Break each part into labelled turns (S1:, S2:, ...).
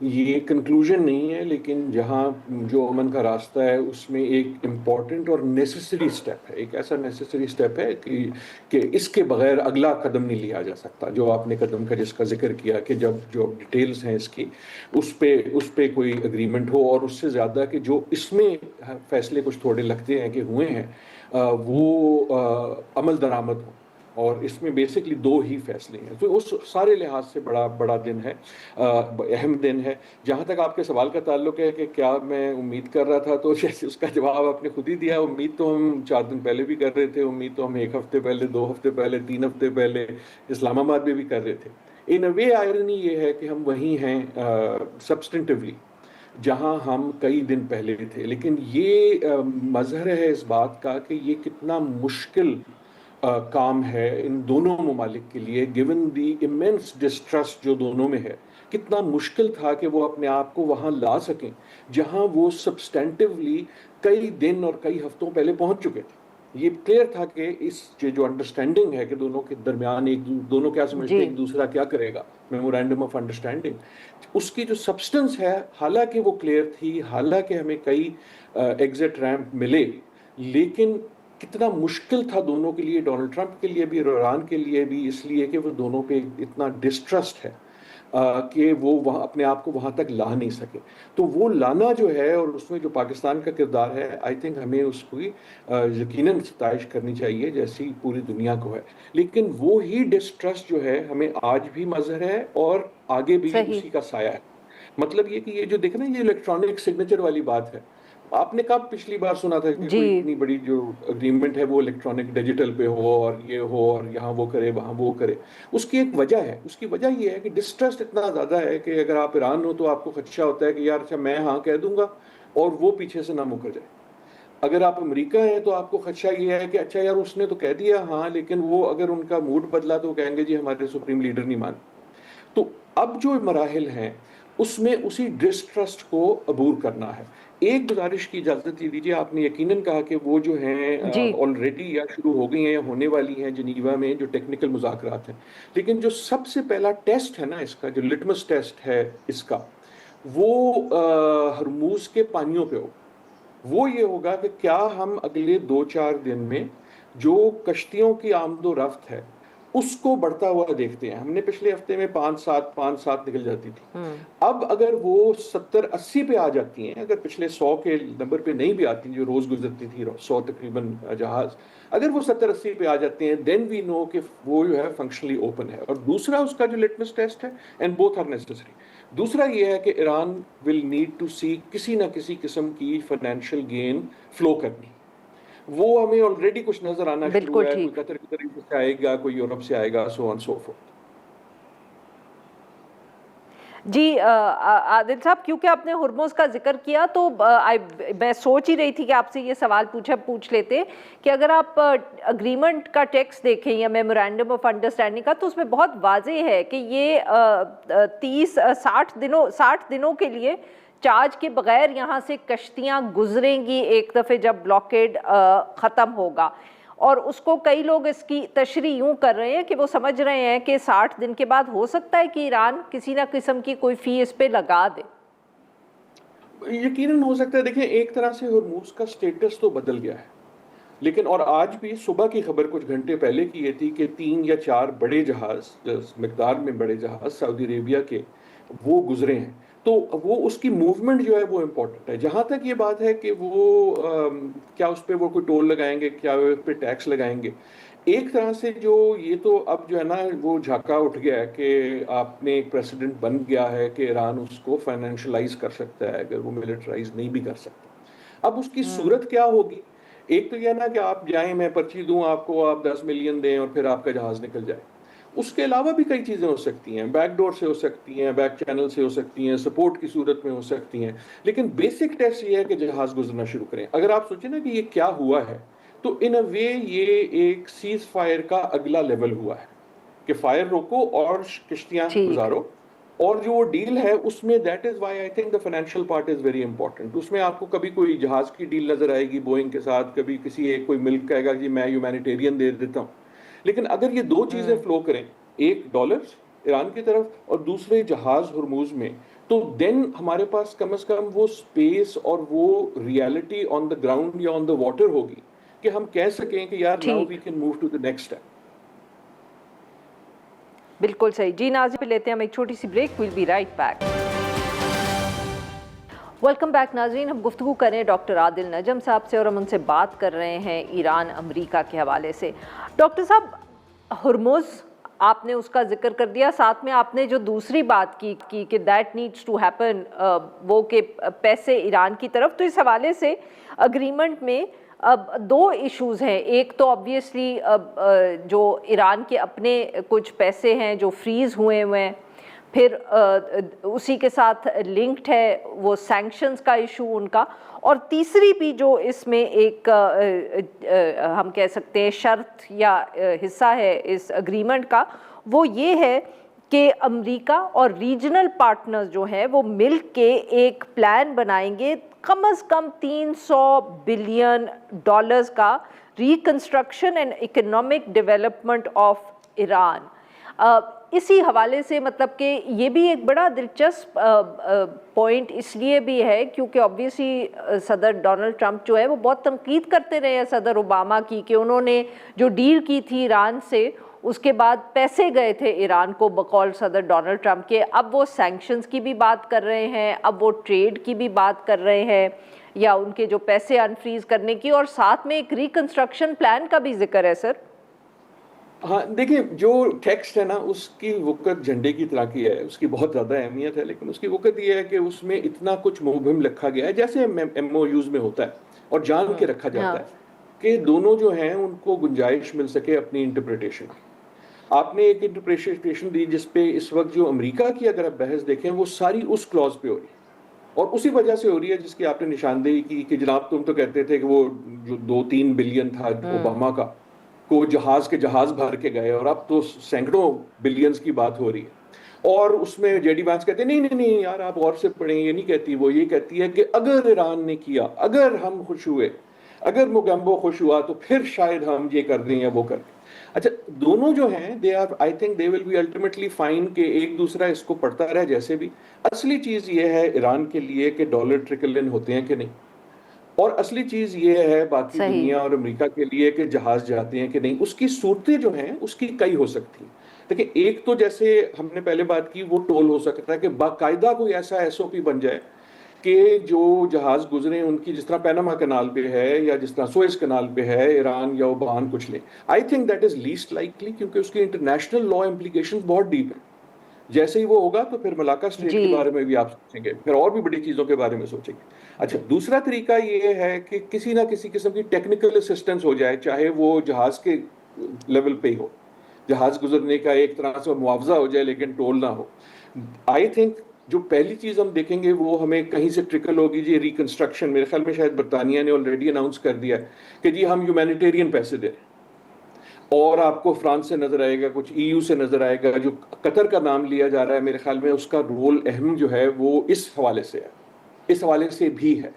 S1: یہ کنکلوژن نہیں ہے، لیکن جہاں جو امن کا راستہ ہے اس میں ایک امپورٹنٹ اور نیسسری سٹیپ ہے، ایک ایسا نیسسری سٹیپ ہے کہ اس کے بغیر اگلا قدم نہیں لیا جا سکتا. جو آپ نے قدم کا جس کا ذکر کیا کہ جب جو ڈیٹیلز ہیں اس کی اس پہ کوئی اگریمنٹ ہو، اور اس سے زیادہ کہ جو اس میں فیصلے کچھ تھوڑے لگتے ہیں کہ ہوئے ہیں وہ عمل درآمد ہو. اور اس میں بیسکلی دو ہی فیصلے ہیں، تو اس سارے لحاظ سے بڑا دن ہے، اہم دن ہے. جہاں تک آپ کے سوال کا تعلق ہے کہ کیا میں امید کر رہا تھا، تو جیسے اس کا جواب آپ نے خود ہی دیا. امید تو ہم 4 دن پہلے بھی کر رہے تھے، امید تو ہم 1 ہفتے پہلے، 2 ہفتے پہلے، 3 ہفتے پہلے اسلام آباد میں بھی کر رہے تھے. ان اے وے آئرنی یہ ہے کہ ہم وہیں ہیں سبسٹنٹیولی جہاں ہم کئی دن پہلے تھے. لیکن یہ مظہر ہے اس بات کا کہ یہ کتنا مشکل کام ہے ان دونوں ممالک کے لیے، گیون دی ایمنس ڈسٹرسٹ جو دونوں میں ہے. کتنا مشکل تھا کہ وہ اپنے آپ کو وہاں لا سکیں جہاں وہ سبسٹینٹیولی کئی دن اور کئی ہفتوں پہلے پہنچ چکے تھے. یہ کلیئر تھا کہ اس جو انڈرسٹینڈنگ ہے کہ دونوں کے درمیان دونوں کیا سمجھتے ہیں ایک دوسرا کیا کرے گا، میمورینڈم آف انڈرسٹینڈنگ، اس کی جو سبسٹنس ہے حالانکہ وہ کلیئر تھی، حالانکہ ہمیں کئی ایگزٹ ریمپ ملے، لیکن کتنا مشکل تھا دونوں کے لیے، ڈونلڈ ٹرمپ کے لیے بھی اور ایران کے لیے بھی، اس لیے کہ وہ دونوں پہ اتنا ڈسٹرسٹ ہے کہ وہ وہاں اپنے آپ کو وہاں تک لا نہیں سکے. تو وہ لانا جو ہے، اور اس میں جو پاکستان کا کردار ہے، آئی تھنک ہمیں اس کی یقیناً ستائش کرنی چاہیے جیسی پوری دنیا کو ہے. لیکن وہی ڈسٹرسٹ جو ہے ہمیں آج بھی مظہر ہے اور آگے بھی اسی کا سایہ ہے. مطلب یہ کہ یہ جو دیکھنا یہ الیکٹرانک سگنیچر والی بات ہے. آپ نے کب پچھلی بار سنا تھا کہ کوئی اتنی بڑی جو اگریمنٹ ہے وہ الیکٹرانک ڈیجیٹل پہ ہو اور یہ ہو اور یہاں وہ کرے وہاں وہ کرے؟ اس کی ایک وجہ ہے. اس کی وجہ یہ ہے کہ ڈسٹرسٹ اتنا زیادہ ہے کہ اگر آپ ایران ہو تو آپ کو خدشہ ہوتا ہے کہ یار اچھا میں ہاں کہہ دوں گا اور وہ پیچھے سے نہ مکر جائے. اگر آپ امریکہ ہیں تو آپ کو خدشہ یہ ہے کہ اچھا یار اس نے تو کہہ دیا ہاں، لیکن وہ اگر ان کا موڈ بدلا تو وہ کہیں گے جی ہمارے سپریم لیڈر نہیں مان. تو اب جو مراحل ہیں اس میں اسی ڈسٹرسٹ کو عبور کرنا ہے. ایک گزارش کی اجازت دیجیے، آپ نے یقیناً کہا کہ وہ جو ہیں آلریڈی یا شروع ہو گئی ہیں یا ہونے والی ہیں جنیوا میں جو ٹیکنیکل مذاکرات ہیں. لیکن جو سب سے پہلا ٹیسٹ ہے نا اس کا، جو لٹمس ٹیسٹ ہے اس کا، وہ ہرموز کے پانیوں پہ ہو. وہ یہ ہوگا کہ کیا ہم اگلے 2-4 دن میں جو کشتیوں کی آمد و رفت ہے اس کو بڑھتا ہوا دیکھتے ہیں. ہم نے پچھلے ہفتے میں 5-7 نکل جاتی تھی. اب اگر وہ 70-80 پہ آ جاتی ہیں، اگر پچھلے 100 کے نمبر پہ نہیں بھی آتی جو روز گزرتی تھی 100 تقریباً جہاز، اگر وہ 70-80 پہ آ جاتے ہیں دین وی نو کہ وہ جو ہے فنکشنلی اوپن ہے. اور دوسرا اس کا جو لٹمس ٹیسٹ ہے، اینڈ بوتھ آر نیسیسری، دوسرا یہ ہے کہ ایران ول نیڈ ٹو سی کسی نہ کسی قسم کی فائنینشیل گین فلو کرنی. وہ ہمیں آلریڈی کچھ نظر آنا شروع ہے، کوئی قطر کی طرف سے آئے گا، کوئی یورپ سے آئے گا، سو آن سو فورتھ.
S2: جی عادل صاحب، کیونکہ آپ نے ہرمز کا ذکر کیا تو میں سوچ ہی رہی تھی کہ آپ سے یہ سوال پوچھ لیتے کہ اگر آپ اگریمنٹ کا ٹیکسٹ دیکھیں یا میمورینڈم آف انڈرسٹینڈنگ کا، تو اس میں بہت واضح ہے کہ یہ 60 دنوں کے لیے چارج کے بغیر یہاں سے کشتیاں گزریں گی ایک دفعہ جب بلاکیڈ ختم ہوگا. اور اس کو کئی لوگ اس کی تشریح یوں کر رہے ہیں کہ وہ سمجھ رہے ہیں کہ 60 دن کے بعد ہو سکتا ہے کہ ایران کسی نہ قسم کی کوئی فی اس پہ لگا دے.
S1: یقیناً ہو سکتا ہے. دیکھیں ایک طرح سے ہرموز کا سٹیٹس تو بدل گیا ہے، لیکن اور آج بھی صبح کی خبر کچھ گھنٹے پہلے کی یہ تھی کہ 3 یا 4 بڑے جہاز، مقدار میں بڑے جہاز سعودی عربیہ کے، وہ گزرے ہیں. تو وہ اس کی موومنٹ جو ہے وہ امپورٹنٹ ہے. جہاں تک یہ بات ہے کہ وہ کیا اس پہ وہ کوئی ٹول لگائیں گے، کیا اس پہ ٹیکس لگائیں گے، ایک طرح سے جو یہ تو اب جو ہے نا وہ جھاکا اٹھ گیا ہے کہ آپ نے ایک پریسیڈنٹ بن گیا ہے کہ ایران اس کو فائنینشلائز کر سکتا ہے اگر وہ ملٹرائز نہیں بھی کر سکتا. اب اس کی صورت کیا ہوگی؟ ایک تو یہ نا کہ آپ جائیں، میں پرچی دوں آپ کو، آپ 10 ملین دیں اور پھر آپ کا جہاز نکل جائے. اس کے علاوہ بھی کئی چیزیں ہو سکتی ہیں، بیک ڈور سے ہو سکتی ہیں، بیک چینل سے ہو سکتی ہیں، سپورٹ کی صورت میں ہو سکتی ہیں. لیکن بیسک ٹیسٹ یہ ہے کہ جہاز گزرنا شروع کریں. اگر آپ سوچیں نا کہ یہ کیا ہوا ہے، تو ان اے وے یہ ایک سیز فائر کا اگلا لیول ہوا ہے کہ فائر روکو اور کشتیاں گزارو. اور جو وہ ڈیل ہے اس میں that is why I think the financial part is very important. اس میں آپ کو کبھی کوئی جہاز کی ڈیل نظر آئے گی بوئنگ کے ساتھ، کبھی کسی ایک کوئی ملک کہے گا جی میں ہیومینیٹیرین دے دیتا ہوں. لیکن اگر یہ 2 چیزیں فلو کریں، ایک ڈالرز ایران کی طرف اور دوسرے جہاز ہرموز میں تو دین ہمارے پاس کم از کم وہ اسپیس اور وہ ریالٹی آن دا گراؤنڈ یا آن دا واٹر ہوگی کہ ہم کہہ سکیں کہ یار ناؤ وی
S2: ٹھیک،
S1: can move to the next step.
S2: بالکل صحیح. جی ناظرین، پہ لیتے ہیں ہم ایک چھوٹی سی break. We'll be right back. Welcome back ناظرین. ہم گفتگو کریں ڈاکٹر عادل نجم صاحب سے اور ہم ان سے بات کر رہے ہیں ایران امریکہ کے حوالے سے. ڈاکٹر صاحب، ہرمز آپ نے اس کا ذکر کر دیا، ساتھ میں آپ نے جو دوسری بات کی کہ دیٹ نیڈس ٹو ہیپن، وہ کہ پیسے ایران کی طرف، تو اس حوالے سے اگریمنٹ میں اب دو ایشوز ہیں. ایک تو آبویسلی جو ایران کے اپنے کچھ پیسے ہیں جو فریز ہوئے ہیں، پھر اسی کے ساتھ لنکڈ ہے وہ سینکشنز کا ایشو ان کا، اور تیسری بھی جو اس میں ایک ہم کہہ سکتے ہیں شرط یا حصہ ہے اس اگریمنٹ کا، وہ یہ ہے کہ امریکہ اور ریجنل پارٹنرز جو ہیں وہ مل کے ایک پلان بنائیں گے کم از کم $300 بلین کا reconstruction and economic development of Iran. اسی حوالے سے مطلب کہ یہ بھی ایک بڑا دلچسپ پوائنٹ اس لیے بھی ہے کیونکہ آبویسلی صدر ڈونلڈ ٹرمپ جو ہے وہ بہت تنقید کرتے رہے ہیں صدر اوباما کی کہ انہوں نے جو ڈیل کی تھی ایران سے، اس کے بعد پیسے گئے تھے ایران کو بقول صدر ڈونلڈ ٹرمپ کے. اب وہ سینکشنز کی بھی بات کر رہے ہیں، اب وہ ٹریڈ کی بھی بات کر رہے ہیں یا ان کے جو پیسے انفریز کرنے کی، اور ساتھ میں ایک ریکنسٹرکشن پلان کا بھی ذکر ہے. سر
S1: ہاں دیکھیں، جو ٹیکسٹ ہے نا اس کی وقت جھنڈے کی طرح کی ہے، اس کی بہت زیادہ اہمیت ہے، لیکن اس کی وقت یہ ہے کہ اس میں اتنا کچھ مبہم لکھا گیا ہے جیسے ایم او یوز میں ہوتا ہے اور جان کے رکھا جاتا ہے کہ دونوں جو ہیں ان کو گنجائش مل سکے اپنی انٹرپریٹیشن کی. آپ نے ایک انٹرپریٹیشن دی جس پہ اس وقت جو امریکہ کی اگر آپ بحث دیکھیں وہ ساری اس کلوز پہ ہو رہی ہے اور اسی وجہ سے ہو رہی ہے جس کی آپ نے نشاندہی کی کہ جناب تم تو کہتے تھے کہ وہ جو 2-3 بلین تھا اوباما کا کو جہاز بھر کے گئے اور اب تو سینکڑوں بلینز کی بات ہو رہی ہے. اور اس میں جے ڈی وانس کہتے ہیں نہیں یار آپ غور سے پڑھیں، یہ نہیں کہتی، وہ یہ کہتی ہے کہ اگر ایران نے کیا، اگر ہم خوش ہوئے، اگر موگیمبو خوش ہوا تو پھر شاید ہم یہ کر دیں یا وہ کر دیں. اچھا دونوں جو ہیں I think they will be ultimately fine کہ ایک دوسرا اس کو پڑھتا رہے. جیسے بھی اصلی چیز یہ ہے ایران کے لیے کہ ڈالر ٹرکل ان ہوتے ہیں کہ نہیں، اور اصلی چیز یہ ہے باقی دنیا اور امریکہ کے لیے کہ جہاز جاتے ہیں کہ نہیں. اس کی صورتیں جو ہیں اس کی کئی ہو سکتی ہیں. دیکھیں ایک تو جیسے ہم نے پہلے بات کی وہ ٹول ہو سکتا ہے کہ باقاعدہ کوئی ایسا ایس او پی بن جائے کہ جو جہاز گزریں ان کی، جس طرح پیناما کنال پہ ہے یا جس طرح سوئز کنال پہ ہے، ایران یا اوبان کچھ لیں. I think that is least likely کیونکہ اس کی انٹرنیشنل لا امپلیکیشنز بہت ڈیپ ہیں. جیسے ہی وہ ہوگا تو پھر ملاقہ اسٹریٹ کے بارے میں بھی آپ سوچیں گے، پھر اور بھی بڑی چیزوں کے بارے میں سوچیں گے. اچھا دوسرا طریقہ یہ ہے کہ کسی نہ کسی قسم کی ٹیکنیکل اسسٹنس ہو جائے، چاہے وہ جہاز کے لیول پہ ہی ہو، جہاز گزرنے کا ایک طرح سے معاوضہ ہو جائے لیکن ٹول نہ ہو. آئی تھنک جو پہلی چیز ہم دیکھیں گے وہ ہمیں کہیں سے ٹرکل ہوگی جی ریکنسٹرکشن. میرے خیال میں شاید برطانیہ نے آلریڈی اناؤنس کر دیا ہے کہ جی ہم ہیومینیٹیرین پیسے دے رہے ہیں، اور آپ کو فرانس سے نظر آئے گا، کچھ ای یو سے نظر آئے گا. جو قطر کا نام لیا جا رہا ہے میرے خیال میں اس کا رول اہم جو ہے وہ اس حوالے سے ہے، اس حوالے سے بھی ہے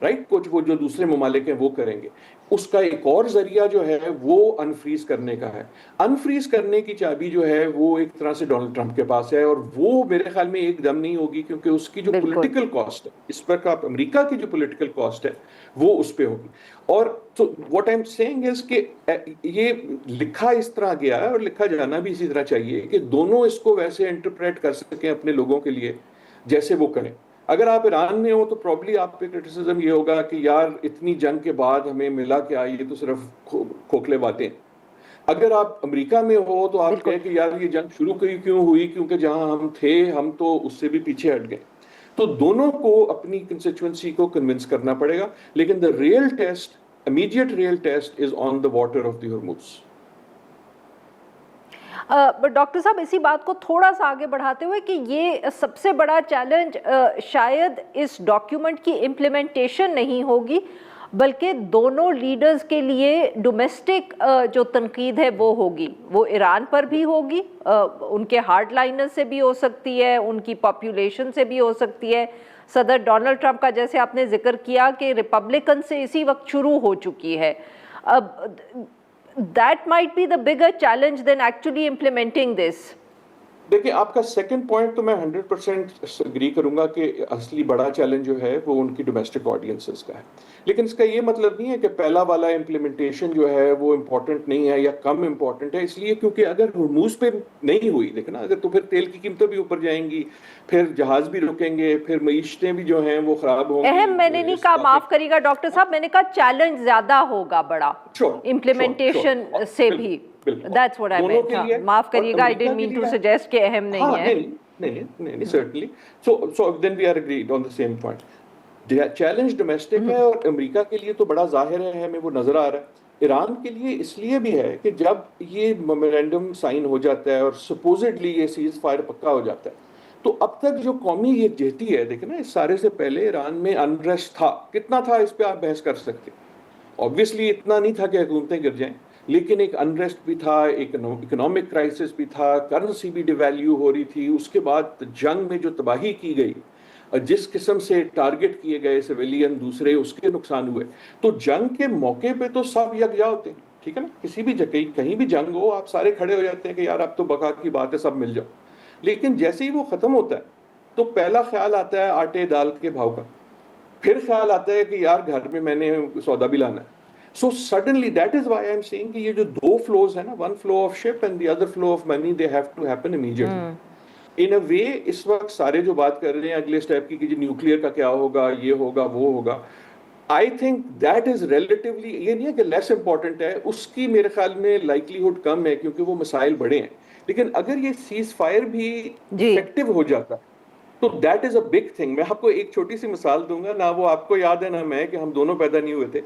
S1: رائٹ. کچھ وہ جو دوسرے ممالک ہیں وہ کریں گے. اس کا ایک اور ذریعہ جو ہے وہ انفریز کرنے کا ہے. انفریز کرنے کی چابی جو ہے وہ ایک طرح سے ڈونلڈ ٹرمپ کے پاس ہے، اور وہ میرے خیال میں ایک دم نہیں ہوگی کیونکہ اس کی جو پولیٹیکل کاسٹ ہے، اس پر امریکہ کی جو پولیٹیکل کاسٹ ہے وہ اس پہ ہوگی. اور تو واٹ آئی ایم سیئنگ از کہ یہ لکھا اس طرح گیا ہے اور لکھا جانا بھی اسی طرح چاہیے کہ دونوں اس کو ویسے انٹرپریٹ کر سکیں اپنے لوگوں کے لیے جیسے وہ کریں. اگر آپ ایران میں ہو تو پروبلی آپ پہ کرٹیسزم یہ ہوگا کہ یار اتنی جنگ کے بعد ہمیں ملا کیا، یہ تو صرف کھوکھلے باتیں. اگر آپ امریکہ میں ہو تو آپ کہیں کہ یار یہ جنگ شروع کیوں ہوئی، کیونکہ جہاں ہم تھے ہم تو اس سے بھی پیچھے ہٹ گئے. تو دونوں کو اپنی کنسٹیچوئنسی کو کنونس کرنا پڑے گا، لیکن the real test, immediate real test is on the water of the Hormuz.
S2: Doctor صاحب اسی بات کو تھوڑا سا آگے بڑھاتے ہوئے کہ یہ سب سے بڑا چیلنج شاید اس ڈاکیومنٹ کی امپلیمنٹیشن نہیں ہوگی بلکہ دونوں لیڈرز کے لیے ڈومیسٹک جو تنقید ہے وہ ہوگی، وہ ایران پر بھی ہوگی، ان کے ہارڈ لائنر سے بھی ہو سکتی ہے، ان کی پاپولیشن سے بھی ہو سکتی ہے. صدر ڈونلڈ ٹرمپ کا جیسے آپ نے ذکر کیا کہ ریپبلکن سے اسی وقت شروع ہو چکی ہے. That might be the bigger challenge than actually implementing this.
S1: دیکھیں آپ کا سیکنڈ پوائنٹ تو میں 100% اگری کروں گا کہ اصلی بڑا چیلنج جو ہے وہ ان کی ڈومیسٹک آڈینسز کا ہے، لیکن اس کا یہ مطلب نہیں ہے کہ پہلا والا امپلیمنٹیشن جو ہے وہ امپورٹنٹ نہیں ہے یا کم امپورٹنٹ ہے، اس لیے کیونکہ اگر ہرموز پہ نہیں ہوئی دیکھنا اگر تو پھر تیل کی قیمتیں بھی اوپر جائیں گی، پھر جہاز بھی رکیں گے، پھر معیشتیں بھی جو ہیں وہ خراب ہوں گی
S2: اہم میں نے نہیں
S1: اس
S2: کہا،
S1: علاقے
S2: معاف کریے گا ڈاکٹر صاحب، میں نے کہا چیلنج زیادہ ہوگا بڑا
S1: شور شور
S2: امپلیمنٹیشن سے
S1: بالکل
S2: بھی.
S1: بالکل
S2: دیٹس واٹ آئی
S1: دونوں
S2: مینٹ.
S1: کے لیے
S2: معاف
S1: اور
S2: کریے گا، آئی
S1: امریکہ
S2: ڈidn't
S1: کے
S2: mean
S1: لیے
S2: to suggest کہ اہم نہیں
S1: ہاں
S2: ہے.
S1: نہیں certainly so then we are agreed on the same point. Challenge domestic ہے اور امریکہ کے لیے تو بڑا ظاہر ہے، ہمیں وہ نظر آ رہا ہے. ایران کے لیے اس لیے بھی ہے کہ جب یہ میمورینڈم سائن ہو جاتا ہے اور سپوزڈلی یہ سیز فائر پکا ہو جاتا ہے تو اب تک جو قومی یکجہتی ہے دیکھیں نا، اس سارے سے پہلے ایران میں انریسٹ تھا، کتنا تھا اس پہ آپ بحث کر سکتے. obviously اتنا نہیں تھا کہ حکومتیں گر جائیں، لیکن ایک انریسٹ بھی تھا، ایک اکنامک کرائسس بھی تھا، کرنسی بھی ڈیویلیو ہو رہی تھی. اس کے بعد جنگ میں جو تباہی کی گئی، جس قسم سے ٹارگٹ کیے گئے سویلین دوسرے، اس کے نقصان ہوئے. تو جنگ کے موقع پہ تو سب یکجا ہوتے ہیں، ٹھیک ہے نا، کسی بھی جگہ کہیں بھی جنگ ہو آپ سارے کھڑے ہو جاتے ہیں کہ یار اب تو بقا کی بات ہے، سب مل جاؤ. لیکن جیسے ہی وہ ختم ہوتا ہے تو پہلا خیال آتا ہے آٹے دال کے بھاؤ کا، پھر خیال آتا ہے کہ یار گھر میں نے سودا بھی لانا ہے. So suddenly that is why I am seeing کہ یہ جو دو فلوز ہیں نا، one flow of ship and the other flow of money, they have to happen immediately. In a way اس وقت سارے جو بات کر رہے ہیں اگلے اسٹیپ کی کہ نیوکلیئر کا کیا ہوگا، یہ ہوگا وہ ہوگا، I think that is relatively, یہ نہیں ہے کہ لیس امپورٹنٹ ہے، اس کی میرے خیال میں لائکلیہڈ کم ہے کیونکہ وہ مسائل بڑے ہیں. لیکن اگر یہ سیز فائر بھی
S2: جی
S1: افیکٹو ہو جاتا ہے تو that is a big thing. میں آپ کو ایک چھوٹی سی مثال دوں گا، نہ وہ آپ کو یاد ہے نہ میں، کہ ہم دونوں پیدا نہیں ہوئے تھے.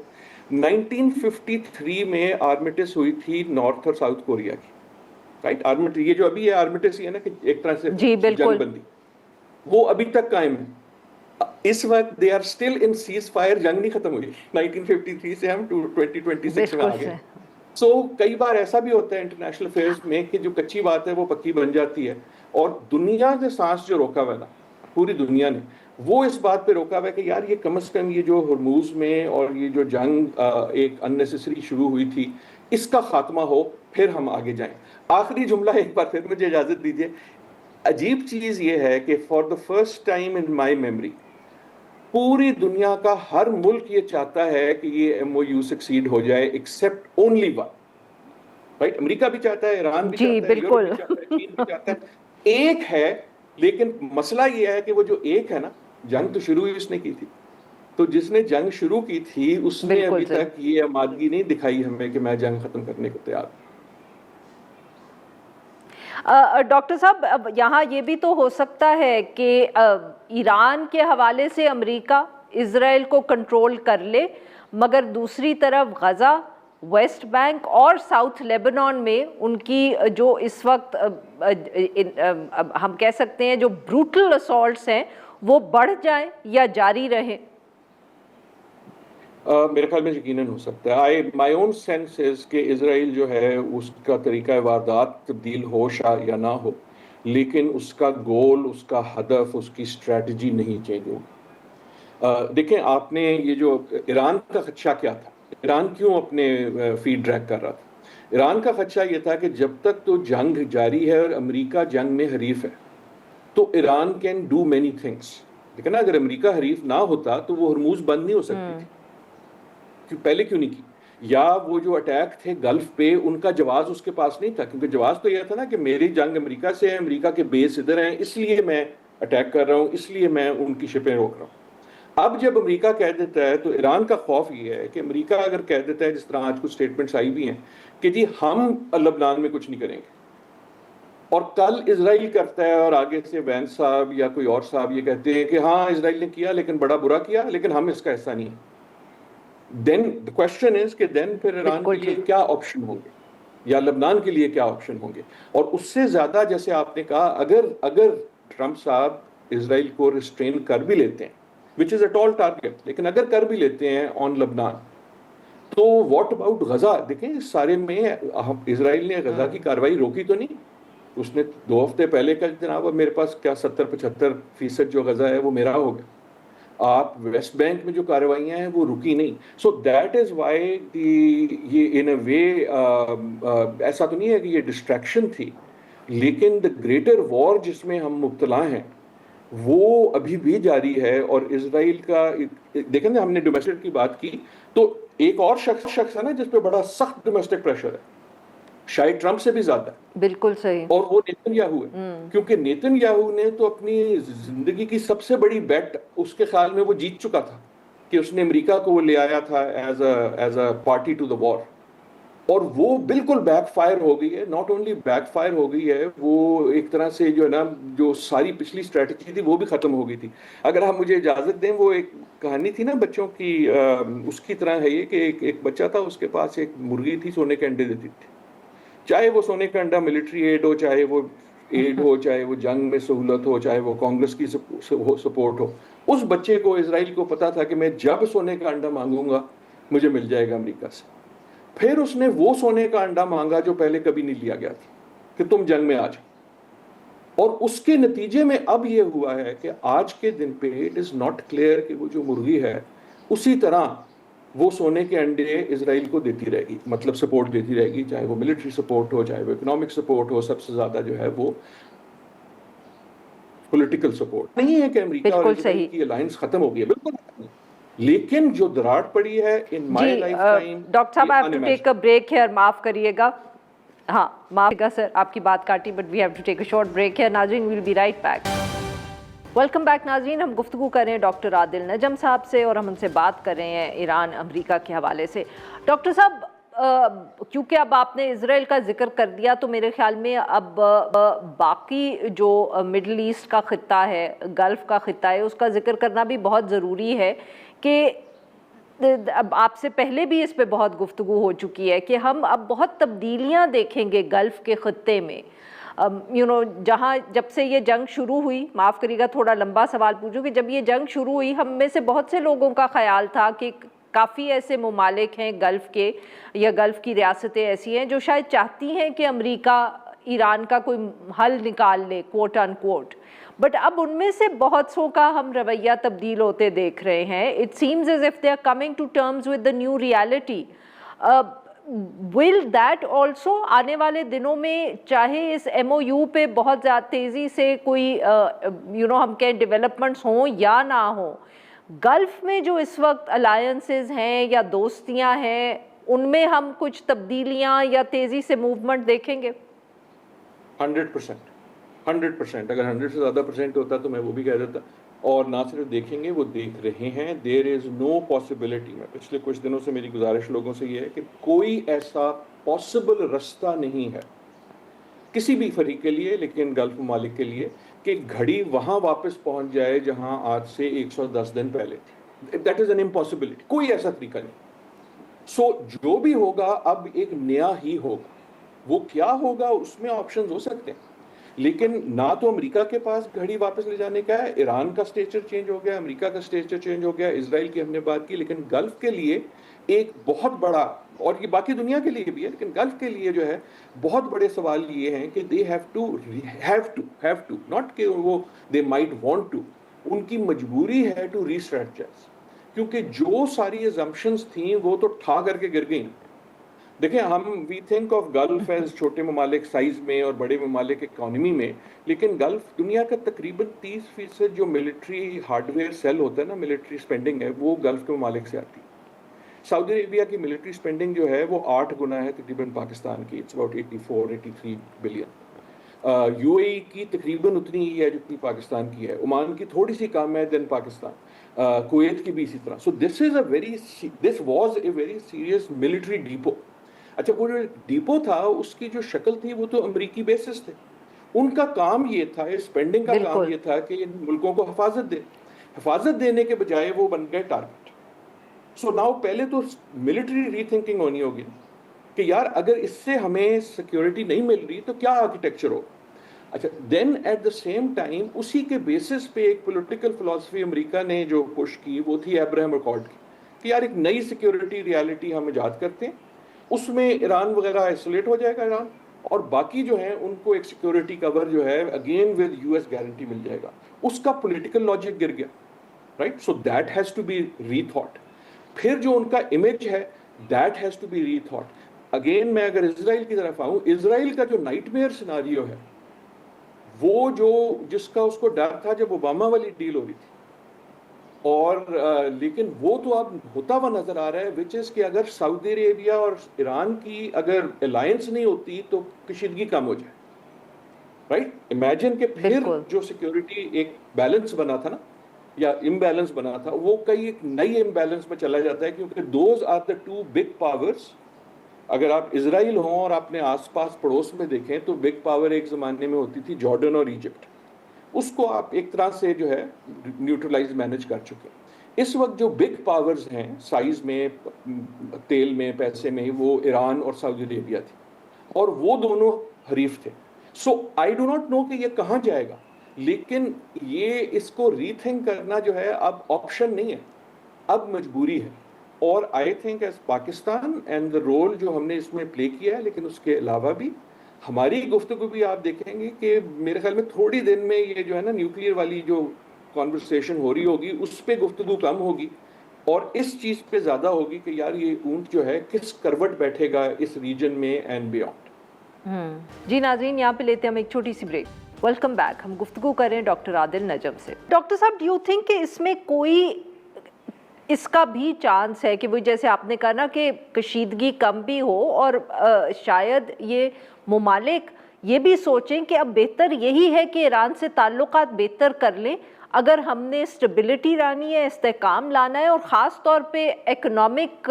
S1: 1953 میں آرمیٹس ہوئی تھی نارتھ اور ساؤتھ کوریا کی، رائٹ. آرمیٹس یہ جو ابھی ہے آرمیٹس یہ ہے نا کہ ایک طرح سے
S2: جی
S1: جنگ
S2: بالکل
S1: بندی، وہ ابھی تک قائم ہے. اس وقت they are still in ceasefire, جنگ نہیں ختم ہوئی. 1953 سے ہم 2026 میں
S2: بالکل
S1: آ گئے.
S2: سے.
S1: سو کئی بار ایسا بھی ہوتا ہے انٹرنیشنل افیئرز میں کہ جو کچی بات ہے وہ پکی بن جاتی ہے. اور دنیا سے سانس جو روکا ہوا ہے نا، پوری دنیا نے وہ اس بات پہ روکا ہوا ہے کہ یار یہ کم از کم یہ جو ہرموز میں اور یہ جو جنگ ایک اننیسیسری شروع ہوئی تھی اس کا خاتمہ ہو، پھر ہم آگے جائیں. آخری جملہ ایک بار پھر مجھے اجازت دیجیے. عجیب چیز یہ ہے کہ for the first time in my memory پوری دنیا کا ہر ملک یہ چاہتا ہے کہ یہ ایم او یو سکسیڈ ہو جائے ایکسپٹ اونلی ون. رائٹ، امریکہ بھی چاہتا ہے، ایران بھی
S2: جی
S1: چاہتا ہے، یورپ بھی
S2: بالکل.
S1: چاہتا ہے، چین بھی چاہتا ہے. ایک ہے، لیکن مسئلہ یہ ہے کہ وہ جو ایک ہے نا، جنگ تو شروع ہی اس نے کی تھی. تو جس نے جنگ شروع کی تھی اس نے
S2: بالکل
S1: ابھی
S2: صحیح.
S1: تک یہ آمادگی نہیں دکھائی ہمیں کہ میں جنگ ختم کرنے کو تیار ہوں.
S2: ڈاکٹر صاحب اب یہاں یہ بھی تو ہو سکتا ہے کہ ایران کے حوالے سے امریکہ اسرائیل کو کنٹرول کر لے، مگر دوسری طرف غزہ، ویسٹ بینک اور ساؤتھ لیبنان میں ان کی جو اس وقت ہم کہہ سکتے ہیں جو بروٹل اسالٹس ہیں وہ بڑھ جائیں یا جاری رہیں.
S1: میرے خیال میں یقیناً ہو سکتا ہے. مائی اون سینس از کہ اسرائیل جو ہے اس کا طریقہ واردات تبدیل ہو یا نہ ہو، لیکن اس کا گول، اس کا ہدف، اس کی اسٹریٹجی نہیں چینج ہوگی. دیکھیں آپ نے یہ جو ایران کا خدشہ کیا تھا، ایران کیوں اپنے فیڈ ڈریگ کر رہا تھا؟ ایران کا خدشہ یہ تھا کہ جب تک تو جنگ جاری ہے اور امریکہ جنگ میں حریف ہے تو Iran can do many things. لیکن اگر امریکہ حریف نہ ہوتا تو وہ ہرموز بند نہیں ہو سکتی تھی. پہلے کیوں نہیں کی؟ یا وہ جو اٹیک تھے گلف پہ ان کا جواز اس کے پاس نہیں تھا، کیونکہ جواز تو یہ تھا نا کہ میری جنگ امریکہ سے ہے، امریکہ کے بیس ادھر ہیں، اس لیے میں اٹیک کر رہا ہوں، اس لیے میں ان کی شپیں روک رہا ہوں. اب جب امریکہ کہہ دیتا ہے تو ایران کا خوف یہ ہے کہ امریکہ اگر کہہ دیتا ہے، جس طرح آج کچھ سٹیٹمنٹس آئی بھی ہیں کہ جی ہم لبنان میں کچھ نہیں کریں گے، اور کل اسرائیل کرتا ہے اور آگے سے وینس صاحب یا کوئی اور صاحب یہ کہتے ہیں کہ ہاں اسرائیل نے کیا لیکن بڑا برا کیا، لیکن ہم اس کا حصہ نہیں ہیں، دین the question is کہ دین پھر ایران کے
S2: بالکل
S1: لیے
S2: ٹھیک.
S1: کیا آپشن ہوں گے یا لبنان کے لیے کیا آپشن ہوں گے. اور اس سے زیادہ جیسے آپ نے کہا اگر ٹرمپ صاحب اسرائیل کو ریسٹرین کر بھی لیتے ہیں which is a tall target، لیکن اگر کر بھی لیتے ہیں آن لبنان تو واٹ اباؤٹ غزہ؟ دیکھیں اس سارے میں اسرائیل نے غزہ کی کاروائی روکی تو نہیں، اس نے 2 ہفتے پہلے کا جناب میرے پاس کیا 70-75% جو غزہ ہے وہ میرا ہو گیا. آپ ویسٹ بینک میں جو کارروائیاں ہیں وہ رکی نہیں. سو دیٹ از وائی یہ ان اے وے ایسا تو نہیں ہے کہ یہ ڈسٹریکشن تھی، لیکن دا گریٹر وار جس میں ہم مبتلا ہیں وہ ابھی بھی جاری ہے. اور اسرائیل کا دیکھیں نا, ہم نے ڈومیسٹک کی بات کی تو ایک اور شخص ہے نا جس پہ بڑا سخت ڈومیسٹک پریشر ہے, شاید ٹرمپ سے بھی زیادہ,
S2: بالکل صحیح,
S1: اور وہ نیتن یاہو ہے. کیونکہ نیتن یاہو نے تو اپنی زندگی کی سب سے بڑی بیٹ اس کے خیال میں وہ جیت چکا تھا کہ اس نے امریکہ کو وہ لے آیا تھا as a party to the war, اور وہ بالکل بیک فائر ہو گئی ہے. ناٹ اونلی بیک فائر ہو گئی ہے, وہ ایک طرح سے جو ہے نا جو ساری پچھلی اسٹریٹجی تھی وہ بھی ختم ہو گئی تھی. اگر آپ مجھے اجازت دیں, وہ ایک کہانی تھی نا بچوں کی, اس کی طرح ہے یہ کہ ایک بچہ تھا, اس کے پاس ایک مرغی تھی سونے کے انڈے دیتی تھی. چاہے وہ سونے کا انڈا ملٹری ایڈ ہو, چاہے وہ ایڈ ہو, چاہے وہ جنگ میں سہولت ہو, چاہے وہ کانگریس کی سپورٹ ہو, اس بچے کو اسرائیل کو پتا تھا کہ میں جب سونے کا انڈا مانگوں گا مجھے مل جائے گا امریکہ سے. پھر اس نے وہ سونے کا انڈا مانگا جو پہلے کبھی نہیں لیا گیا تھا کہ تم جنگ میں آ جاؤ, اور اس کے نتیجے میں اب یہ ہوا ہے کہ آج کے دن پہ اٹ از ناٹ کلیئر کہ وہ جو مرغی ہے اسی طرح وہ سونے کے انڈے اسرائیل کو دیتی رہے گی, مطلب سپورٹ دیتی رہے گی, چاہے وہ ملٹری سپورٹ ہو, چاہے وہ اکنامک سپورٹ ہو. سب سے زیادہ جو ہے وہ پولیٹیکل سپورٹ نہیں ہے کہ امریکہ اور اسرائیل کی الائنس ختم ہو گئی ہے, بالکل. لیکن جو دراڑ پڑی ہے in my lifetime,
S2: doctor صاحب I have to take a break here, معاف کریے گا, ہاں معاف گا سر آپ کی بات کاٹی, but we have to take a short break here. ناظرین we'll be right back. Welcome back ناظرین, ہم گفتگو کر رہے ہیں ڈاکٹر عادل نجم صاحب سے, اور ہم ان سے بات کر رہے ہیں ایران امریکہ کے حوالے سے. ڈاکٹر صاحب, کیونکہ اب آپ نے اسرائیل کا ذکر کر دیا تو میرے خیال میں اب باقی جو مڈل ایسٹ کا خطہ ہے, گلف کا خطہ ہے, اس کا ذکر کرنا بھی بہت ضروری ہے کہ اب آپ سے پہلے بھی اس پہ بہت گفتگو ہو چکی ہے کہ ہم اب بہت تبدیلیاں دیکھیں گے گلف کے خطے میں. جہاں جب سے یہ جنگ شروع ہوئی, معاف کریے گا تھوڑا لمبا سوال پوچھوں, کہ جب یہ جنگ شروع ہوئی ہم میں سے بہت سے لوگوں کا خیال تھا کہ کافی ایسے ممالک ہیں گلف کے, یا گلف کی ریاستیں ایسی ہیں جو شاید چاہتی ہیں کہ امریکہ ایران کا کوئی حل نکال لے, کوٹ ان کوٹ, بٹ اب ان میں سے بہت سو کا ہم رویہ تبدیل ہوتے دیکھ رہے ہیں. It seems as if they are coming to terms with the new reality. Will that also آنے والے دنوں میں, چاہے اس ایم او یو پہ بہت زیادہ تیزی سے کوئی ہم کہیں ڈیولپمنٹس ہوں یا نہ ہوں, گلف میں جو اس وقت الائنسز ہیں یا دوستیاں ہیں ان میں ہم کچھ تبدیلیاں یا تیزی سے موومنٹ دیکھیں گے؟
S1: 100%. اگر 100 سے زیادہ پرسنٹ ہوتا تو میں وہ بھی کہہ دیتا. اور نہ صرف دیکھیں گے, وہ دیکھ رہے ہیں. دیر از نو پاسبلٹی, میں پچھلے کچھ دنوں سے میری گزارش لوگوں سے یہ ہے کہ کوئی ایسا پاسبل رستہ نہیں ہے کسی بھی فریق کے لیے, لیکن گلف ممالک کے لیے, کہ گھڑی وہاں واپس پہنچ جائے جہاں آج سے 110 دن پہلے تھی. دیٹ از این امپاسبلٹی, کوئی ایسا طریقہ نہیں. سو جو بھی ہوگا اب ایک نیا ہی ہوگا. وہ کیا ہوگا اس میں آپشنز ہو سکتے ہیں, لیکن نہ تو امریکہ کے پاس گھڑی واپس لے جانے کا ہے. ایران کا سٹیچر چینج ہو گیا, امریکہ کا سٹیچر چینج ہو گیا, اسرائیل کی ہم نے بات کی, لیکن گلف کے لیے ایک بہت بڑا, اور یہ باقی دنیا کے لیے بھی ہے, لیکن گلف کے لیے جو ہے بہت بڑے سوال یہ ہیں کہ دے ہیو ٹو ناٹ کہ وہ دے مائٹ وانٹ ٹو, ان کی مجبوری ہے ٹو ری اسٹریٹجائز, کیونکہ جو ساری ایزمپشنز تھیں وہ تو ٹھا کر کے گر گئیں. دیکھیں, ہم we think of Gulf as چھوٹے ممالک سائز میں اور بڑے ممالک اکانومی میں, لیکن گلف دنیا کا تقریباً 30% جو ملٹری ہارڈ ویئر سیل ہوتا ہے نا, ملٹری اسپینڈنگ ہے, وہ گلف کے ممالک سے آتی ہے. سعودی عربیہ کی ملٹری اسپینڈنگ جو ہے وہ 8 گنا ہے تقریباً پاکستان کی, اٹس اباؤٹ 84-83 بلین. یو اے ای کی تقریباً اتنی ہی ہے جتنی پاکستان کی ہے, عمان کی تھوڑی سی کم ہے دین پاکستان, کویت کی بھی اسی طرح. So this was a very serious military depot. اچھا, وہ جو ڈیپو تھا اس کی جو شکل تھی وہ تو امریکی بیسس تھے. ان کا کام یہ تھا, اسپینڈنگ کا کام یہ تھا کہ ان ملکوں کو حفاظت دینے کے بجائے وہ بن گئے ٹارگٹ. سو ناؤ پہلے تو ملٹری ری تھنکنگ ہونی ہوگی کہ یار اگر اس سے ہمیں سیکیورٹی نہیں مل رہی تو کیا آرکیٹیکچر ہو. اچھا, دین ایٹ دا سیم ٹائم اسی کے بیسس پہ ایک پولیٹیکل فلسفی امریکہ نے جو پش کی وہ تھی ابراہم اکارڈ کی, کہ یار ایک نئی سیکیورٹی ریالٹی ہم ایجاد کرتے ہیں, اس میں ایران وغیرہ آئسولیٹ ہو جائے گا ایران, اور باقی جو ہیں ان کو ایک سیکیورٹی کور جو ہے again with U S guarantee مل جائے گا. اس کا پولیٹیکل لاجک گر گیا, right. So that has to be rethought. پھر جو ان کا امیج ہے that has to be rethought. Again میں اگر اسرائیل کی طرف آؤں, اسرائیل کا جو نائٹ میئر سیناریو ہے وہ جو جس کا اس کو ڈر تھا جب اوباما والی ڈیل ہو رہی تھی، اور لیکن وہ تو اب ہوتا ہوا نظر آ رہا ہے، وچ از کہ اگر سعودی عربیہ اور ایران کی اگر الائنس نہیں ہوتی تو کشیدگی کم ہو جائے، رائٹ؟ امیجن کہ پھر
S2: بالکل
S1: جو سیکیورٹی ایک بیلنس بنا تھا نا، یا امبیلنس بنا تھا، وہ کئی ایک نئی امبیلنس میں چلا جاتا ہے، کیونکہ those are the two big powers. اگر آپ اسرائیل ہوں اور اپنے آس پاس پڑوس میں دیکھیں تو بگ پاور ایک زمانے میں ہوتی تھی جارڈن اور ایجپٹ، اس کو آپ ایک طرح سے جو ہے نیوٹرلائز مینج کر چکے. اس وقت جو بگ پاورز ہیں سائز میں، تیل میں، پیسے میں، وہ ایران اور سعودی عربیہ تھی، اور وہ دونوں حریف تھے. سو آئی ڈو ناٹ نو کہ یہ کہاں جائے گا، لیکن یہ اس کو ری تھنک کرنا جو ہے اب آپشن نہیں ہے، اب مجبوری ہے. اور I think as Pakistan and the role جو ہم نے اس میں پلے کیا ہے، لیکن اس کے علاوہ بھی ہماری گفتگو بھی آپ دیکھیں گے کہ میرے خیال میں تھوڑی دن میں یہ جو ہے نا نیوکلیئر والی جو کانورسیشن ہو رہی ہوگی اس پہ گفتگو کم ہوگی، اور اس چیز پہ زیادہ ہوگی کہ یار یہ اونٹ جو ہے کس کروٹ بیٹھے گا اس ریجن میں اینڈ بیونڈ.
S2: جی ناظرین، یہاں پہ لیتے ہیں ہم ایک چھوٹی سی بریک. Welcome back. ہم گفتگو کریں ڈاکٹر عادل نجم سے. ڈاکٹر صاحب، ڈو یو تھنک کہ اس میں کوئی اس کا بھی چانس ہے کہ وہ جیسے آپ نے کہا نا کہ کشیدگی کم بھی ہو، اور شاید یہ ممالک یہ بھی سوچیں کہ اب بہتر یہی ہے کہ ایران سے تعلقات بہتر کر لیں اگر ہم نے اسٹیبلٹی لانی ہے، استحکام لانا ہے، اور خاص طور پہ اکنامک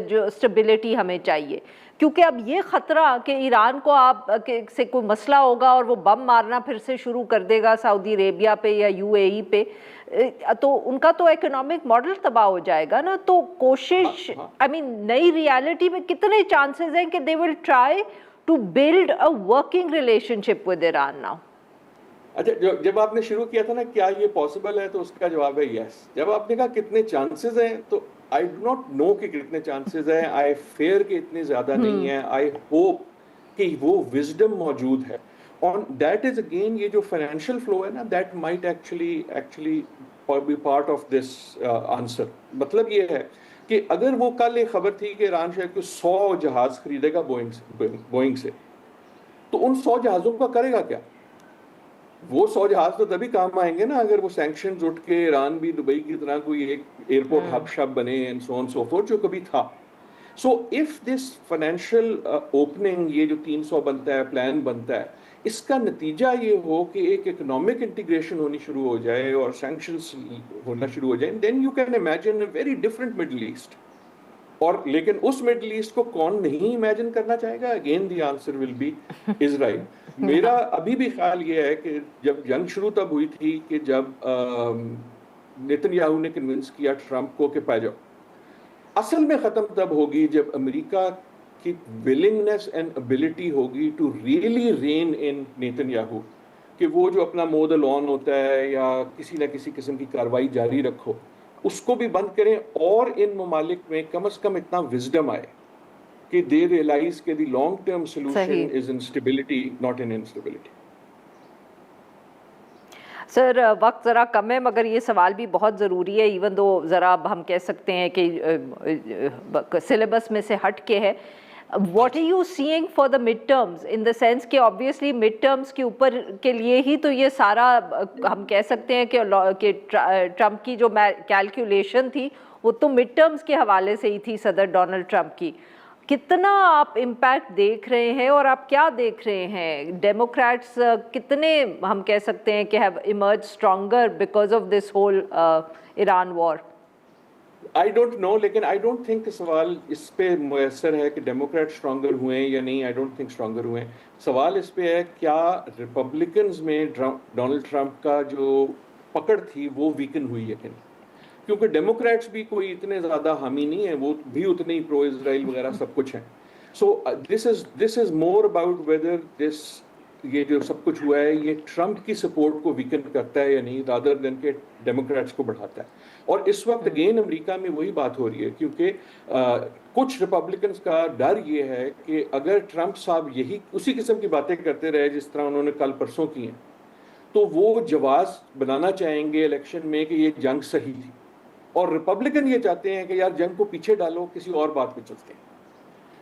S2: جو اسٹیبلٹی ہمیں چاہیے، کیونکہ اب یہ خطرہ کہ ایران کو آپ سے کوئی مسئلہ ہوگا اور وہ بم مارنا پھر سے شروع کر دے گا سعودی عربیہ پہ یا یو اے ای پہ، تو ان کا تو اکنامک ماڈل تباہ ہو جائے گا نا. تو کوشش نئی ریالٹی میں کتنے چانسز ہیں کہ they will try to build a working relationship with Iran now?
S1: اچھا، جب آپ نے شروع کیا تھا نا کیا یہ پاسبل ہے، تو اس کا جواب ہے یس. جب آپ نے کہا کتنے چانسز ہیں، تو آئی ڈو ناٹ نو کہ کتنے چانسز ہیں. آئی فیئر کہ اتنے زیادہ نہیں ہیں. آئی ہوپ کہ وہ وزڈم موجود ہے. اور دیٹ از اگین یہ جو فائنینشیل فلو ہے نا، that might actually be part of this answer. مطلب یہ ہے کہ اگر وہ کل ایک خبر تھی کہ ایران شاید کو 100 جہاز خریدے گا بوئنگ سے، تو ان 100 جہازوں کا کرے گا کیا؟ وہ 100 جہاز تو تبھی کام آئیں گے نا اگر وہ سینکشنز اٹھ کے ایران بھی دبئی کی طرح کوئی ایک ایئرپورٹ ہب شب بنے and so on so forth, جو کبھی تھا. So if this financial opening, یہ جو 300 بنتا ہے، پلان بنتا ہے، اس کا نتیجہ یہ ہو کہ ایک اکنامک انٹیگریشن ہونی شروع ہو جائے اور سینکشنز ہونا شروع ہو جائیں، then you can imagine a very different Middle East. اور لیکن اس مڈل ایسٹ کو کون نہیں امیجن کرنا چاہے گا؟ Again the answer will be Israel. میرا ابھی بھی خیال یہ ہے کہ جب جنگ شروع تب ہوئی تھی کہ جب نیتن یاہو نے کنونس کیا ٹرمپ کو کہ پا جاؤ. اصل میں ختم تب ہوگی جب امریکہ کی ولنگنس اینڈ ابیلٹی ہوگی to really rein in Netanyahu, کہ وہ جو اپنا مو دا لان ہوتا ہے یا کسی نہ کسی قسم کی کارروائی جاری رکھو، اس کو بھی بند کریں، اور ان ممالک میں کم از کم اتنا وزڈم آئے کہ دے ریئلائز کہ the long term solution is in stability not in instability.
S2: Sir وقت ذرا کم ہے، مگر یہ سوال بھی بہت ضروری ہے، ایون دو ذرا اب ہم کہہ سکتے ہیں کہ سلیبس میں سے ہٹ کے ہے. What are you seeing for the midterms, in the sense کہ آبویسلی مڈ ٹرمز کے اوپر کے لیے ہی تو یہ سارا ہم کہہ سکتے ہیں کہ ٹرمپ کی جو کیلکولیشن تھی وہ تو مڈ ٹرمز کے حوالے سے ہی تھی صدر ڈونلڈ ٹرمپ کی. کتنا آپ امپیکٹ دیکھ رہے ہیں اور آپ کیا دیکھ رہے ہیں؟ ڈیموکریٹس کتنے ہم کہہ سکتے ہیں کہ have emerge stronger because of this whole Iran war?
S1: I don't know, لیکن آئی ڈونٹ تھنک کہ سوال اس پہ میسر ہے کہ ڈیموکریٹ اسٹرانگر ہوئے ہیں یا نہیں. آئی ڈونٹ تھنک اسٹرانگر ہوئے ہیں. سوال اس پہ ہے کیا ریپبلکنز میں ڈونلڈ ٹرمپ کا جو پکڑ تھی وہ ویکن ہوئی ہے کہ نہیں، کیونکہ ڈیموکریٹس بھی کوئی اتنے زیادہ حامی نہیں ہیں، وہ بھی اتنے ہی پرو اسرائیل وغیرہ سب کچھ ہیں. سو دس از مور اباؤٹ ویدر دس، یہ جو سب کچھ ہوا ہے یہ ٹرمپ کی سپورٹ کو ویکن کرتا ہے یا نہیں، رادر دین کہ ڈیموکریٹس کو بڑھاتا ہے. اور اس وقت اگین امریکہ میں وہی بات ہو رہی ہے، کیونکہ کچھ ریپبلکنز کا ڈر یہ ہے کہ اگر ٹرمپ صاحب یہی اسی قسم کی باتیں کرتے رہے جس طرح انہوں نے کل پرسوں کی ہیں، تو وہ جواز بنانا چاہیں گے الیکشن میں کہ یہ جنگ صحیح تھی، اور ریپبلکن یہ چاہتے ہیں کہ یار جنگ کو پیچھے ڈالو، کسی اور بات پہ چلتے ہیں.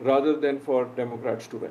S1: rather than for Democrats to win.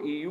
S1: EU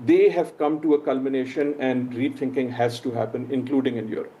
S1: they have come to a culmination and rethinking has to happen, including in Europe.